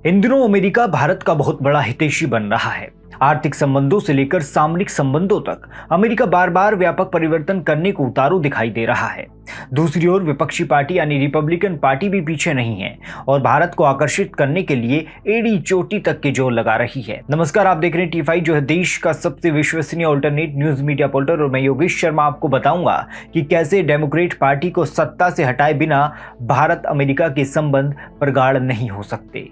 इन दिनों अमेरिका भारत का बहुत बड़ा हितैषी बन रहा है। आर्थिक संबंधों से लेकर सामरिक संबंधों तक अमेरिका बार बार व्यापक परिवर्तन करने को उतारू दिखाई दे रहा है। दूसरी ओर विपक्षी पार्टी यानी रिपब्लिकन पार्टी भी पीछे नहीं है और भारत को आकर्षित करने के लिए एड़ी चोटी तक के जोर लगा रही है। नमस्कार, आप देख रहे हैं T5 जो है देश का सबसे विश्वसनीय अल्टरनेट न्यूज मीडिया पोर्टल और मैं योगेश शर्मा आपको बताऊंगा कि कैसे डेमोक्रेट पार्टी को सत्ता से हटाए बिना भारत अमेरिका के संबंध प्रगाढ़ नहीं हो सकते।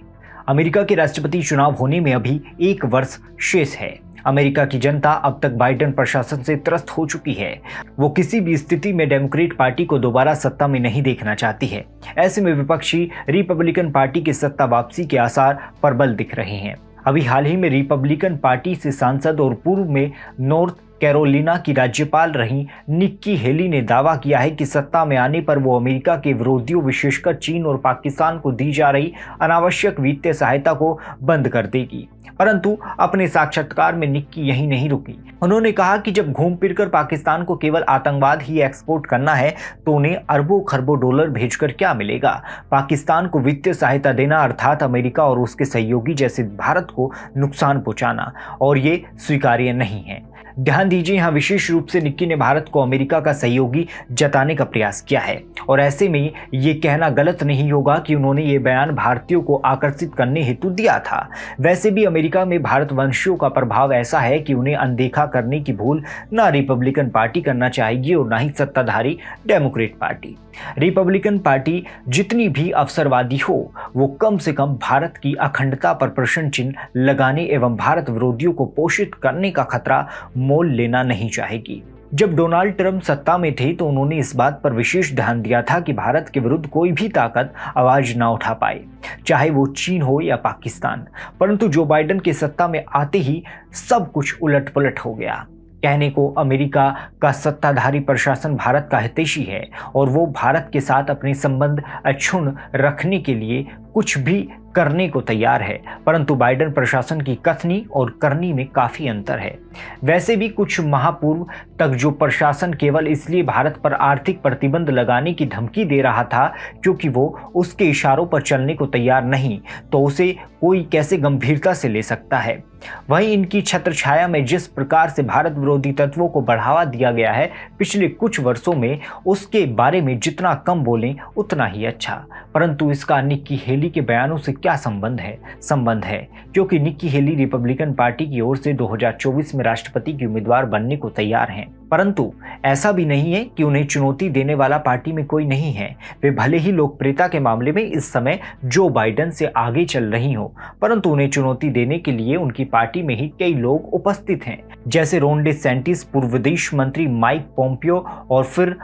अमेरिका के राष्ट्रपति चुनाव होने में अभी 1 वर्ष शेष है। अमेरिका की जनता अब तक बाइडेन प्रशासन से त्रस्त हो चुकी है। वो किसी भी स्थिति में डेमोक्रेट पार्टी को दोबारा सत्ता में नहीं देखना चाहती है। ऐसे में विपक्षी रिपब्लिकन पार्टी की सत्ता वापसी के आसार प्रबल दिख रहे हैं। अभी हाल ही में रिपब्लिकन पार्टी से सांसद और पूर्व में नॉर्थ कैरोलिना की राज्यपाल रही निक्की हेली ने दावा किया है कि सत्ता में आने पर वो अमेरिका के विरोधियों विशेषकर चीन और पाकिस्तान को दी जा रही अनावश्यक वित्तीय सहायता को बंद कर देगी। परंतु अपने साक्षात्कार में निक्की यहीं नहीं रुकी। उन्होंने कहा कि जब घूम फिरकर पाकिस्तान को केवल आतंकवाद ही एक्सपोर्ट करना है तो उन्हें अरबों खरबों डॉलर भेजकर क्या मिलेगा। पाकिस्तान को वित्तीय सहायता देना अर्थात अमेरिका और उसके सहयोगी जैसे भारत को नुकसान पहुंचाना और ये स्वीकार्य नहीं है। ध्यान दीजिए, यहाँ विशेष रूप से निक्की ने भारत को अमेरिका का सहयोगी जताने का प्रयास किया है और ऐसे में ये कहना गलत नहीं होगा कि उन्होंने ये बयान भारतीयों को आकर्षित करने हेतु दिया था। वैसे भी अमेरिका में भारतवंशियों का प्रभाव ऐसा है कि उन्हें अनदेखा करने की भूल ना रिपब्लिकन पार्टी करना चाहेगी और ना ही सत्ताधारी डेमोक्रेट पार्टी। रिपब्लिकन पार्टी जितनी भी अवसरवादी हो वो कम से कम भारत की अखंडता पर प्रश्न चिन्ह लगाने एवं भारत विरोधियों को पोषित करने का खतरा मोल लेना नहीं चाहेगी। जब डोनाल्ड ट्रंप सत्ता में थे तो उन्होंने इस बात पर विशेष ध्यान दिया था कि भारत के विरुद्ध कोई भी ताकत आवाज ना उठा पाए, चाहे वो चीन हो या पाकिस्तान। परंतु जो बाइडेन के सत्ता में आते ही सब कुछ उलट-पलट हो गया। कहने को अमेरिका का सत्ताधारी प्रशासन भारत का हितैषी है और वो भारत के साथ अपने संबंध अक्षुण्ण रखने के लिए कुछ भी करने को तैयार है, परंतु बाइडेन प्रशासन की कथनी और करनी में काफी अंतर है। वैसे भी कुछ माह पूर्व तक जो प्रशासन केवल इसलिए भारत पर आर्थिक प्रतिबंध लगाने की धमकी दे रहा था क्योंकि वो उसके इशारों पर चलने को तैयार नहीं, तो उसे कोई कैसे गंभीरता से ले सकता है। वहीं इनकी छत्रछाया में जिस प्रकार से भारत विरोधी तत्वों को बढ़ावा दिया गया है पिछले कुछ वर्षों में, उसके बारे में जितना कम बोलें उतना ही अच्छा। परंतु इसका निक्की हेली के बयानों से क्या संबंध है क्योंकि निक्की हेली रिपब्लिकन पार्टी की ओर से 2024 में राष्ट्रपति की उम्मीदवार बनने को तैयार हैं। परंतु ऐसा भी नहीं है कि उन्हें चुनौती देने वाला पार्टी में कोई नहीं है। वे भले ही लोकप्रियता के मामले में इस समय जो बाइडेन से आगे चल रही हो, परंतु उन्हें चुनौती देने के लिए उनकी पार्टी में ही कई लोग उपस्थित हैं, जैसे रोन डेसेंटिस, पूर्व विदेश मंत्री माइक पोम्पियो और फिर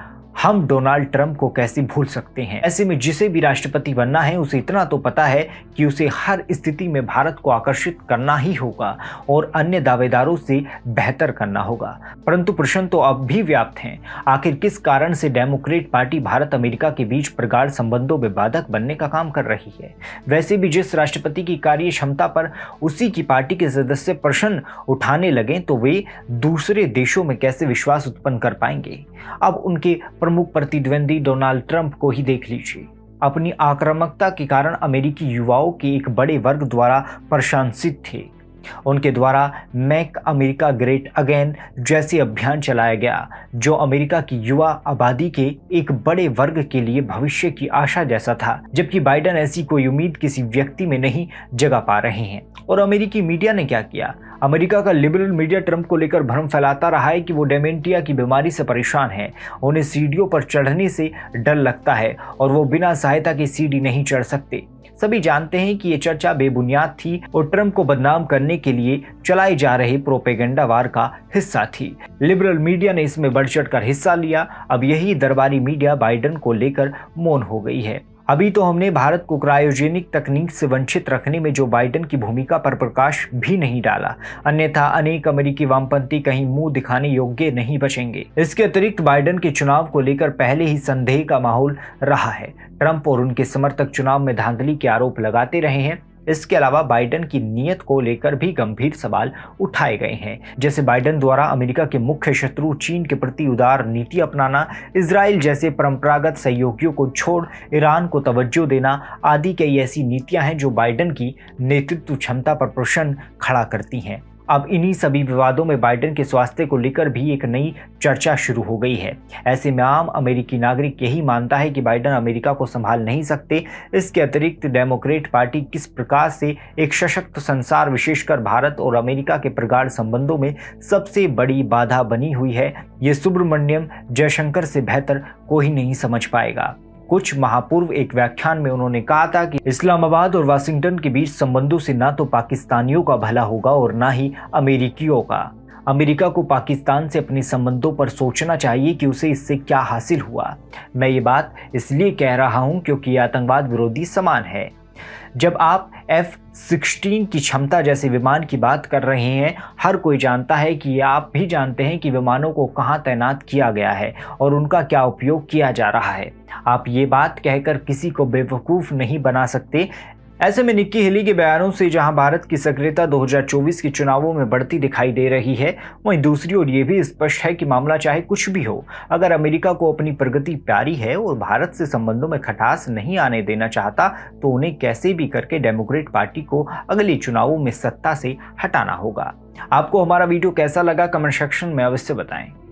हम डोनाल्ड ट्रंप को कैसे भूल सकते हैं। ऐसे में जिसे भी राष्ट्रपति बनना है उसे इतना तो पता है कि उसे हर स्थिति में भारत को आकर्षित करना ही होगा और अन्य दावेदारों से बेहतर करना होगा। परंतु प्रश्न तो अब भी व्याप्त हैं। आखिर किस कारण से डेमोक्रेट पार्टी भारत अमेरिका के बीच प्रगाढ़ संबंधों में बाधक बनने का काम कर रही है। वैसे भी जिस राष्ट्रपति की कार्य क्षमता पर उसी की पार्टी के सदस्य प्रश्न उठाने लगे तो वे दूसरे देशों में कैसे विश्वास उत्पन्न कर पाएंगे। अब उनके प्रमुख प्रतिद्वंदी डोनाल्ड ट्रंप को ही देख लीजिए। अपनी आक्रामकता के कारण अमेरिकी युवाओं के एक बड़े वर्ग द्वारा प्रशंसित थे। उनके द्वारा मेक अमेरिका ग्रेट अगेन जैसे अभियान चलाया गया जो अमेरिका की युवा आबादी के एक बड़े वर्ग के लिए भविष्य की आशा जैसा था, जबकि बाइडेन ऐसी कोई उम्मीद किसी व्यक्ति में नहीं जगा पा रहे हैं। और अमेरिकी मीडिया ने क्या किया? अमेरिका का लिबरल मीडिया ट्रंप को लेकर भ्रम फैलाता रहा है कि वो डेमेंटिया की बीमारी से परेशान है, उन्हें सीढ़ियों पर चढ़ने से डर लगता है और वो बिना सहायता की सीढ़ी नहीं चढ़ सकते। सभी जानते हैं कि ये चर्चा बेबुनियाद थी और ट्रंप को बदनाम करने के लिए चलाए जा रहे प्रोपेगेंडा वार का हिस्सा थी। लिबरल मीडिया ने इसमें बढ़ चढ़कर हिस्सा लिया। अब यही दरबारी मीडिया बाइडेन को लेकर मौन हो गई है। अभी तो हमने भारत को क्रायोजेनिक तकनीक से वंचित रखने में जो बाइडेन की भूमिका पर प्रकाश भी नहीं डाला, अन्यथा अनेक अमेरिकी वामपंथी कहीं मुंह दिखाने योग्य नहीं बचेंगे। इसके अतिरिक्त बाइडेन के चुनाव को लेकर पहले ही संदेह का माहौल रहा है। ट्रंप और उनके समर्थक चुनाव में धांधली के आरोप लगाते रहे हैं। इसके अलावा बाइडेन की नीयत को लेकर भी गंभीर सवाल उठाए गए हैं, जैसे बाइडेन द्वारा अमेरिका के मुख्य शत्रु चीन के प्रति उदार नीति अपनाना, इजराइल जैसे परंपरागत सहयोगियों को छोड़ ईरान को तवज्जो देना आदि कई ऐसी नीतियां हैं जो बाइडेन की नेतृत्व क्षमता पर प्रश्न खड़ा करती हैं। अब इन्हीं सभी विवादों में बाइडेन के स्वास्थ्य को लेकर भी एक नई चर्चा शुरू हो गई है। ऐसे में आम अमेरिकी नागरिक यही मानता है कि बाइडेन अमेरिका को संभाल नहीं सकते। इसके अतिरिक्त डेमोक्रेट पार्टी किस प्रकार से एक सशक्त संसार विशेषकर भारत और अमेरिका के प्रगाढ़ संबंधों में सबसे बड़ी बाधा बनी हुई है, ये सुब्रमण्यम जयशंकर से बेहतर कोई नहीं समझ पाएगा। कुछ माह पूर्व एक व्याख्यान में उन्होंने कहा था कि इस्लामाबाद और वाशिंगटन के बीच संबंधों से ना तो पाकिस्तानियों का भला होगा और ना ही अमेरिकियों का। अमेरिका को पाकिस्तान से अपने संबंधों पर सोचना चाहिए कि उसे इससे क्या हासिल हुआ। मैं ये बात इसलिए कह रहा हूँ क्योंकि ये आतंकवाद विरोधी समान है। जब आप F-16 की क्षमता जैसे विमान की बात कर रहे हैं, हर कोई जानता है कि आप भी जानते हैं कि विमानों को कहां तैनात किया गया है और उनका क्या उपयोग किया जा रहा है। आप ये बात कहकर किसी को बेवकूफ़ नहीं बना सकते। ऐसे में निक्की हेली के बयानों से जहां भारत की सक्रियता 2024 के चुनावों में बढ़ती दिखाई दे रही है, वहीं दूसरी ओर ये भी स्पष्ट है कि मामला चाहे कुछ भी हो, अगर अमेरिका को अपनी प्रगति प्यारी है और भारत से संबंधों में खटास नहीं आने देना चाहता, तो उन्हें कैसे भी करके डेमोक्रेट पार्टी को अगले चुनावों में सत्ता से हटाना होगा। आपको हमारा वीडियो कैसा लगा कमेंट सेक्शन में अवश्य बताएं।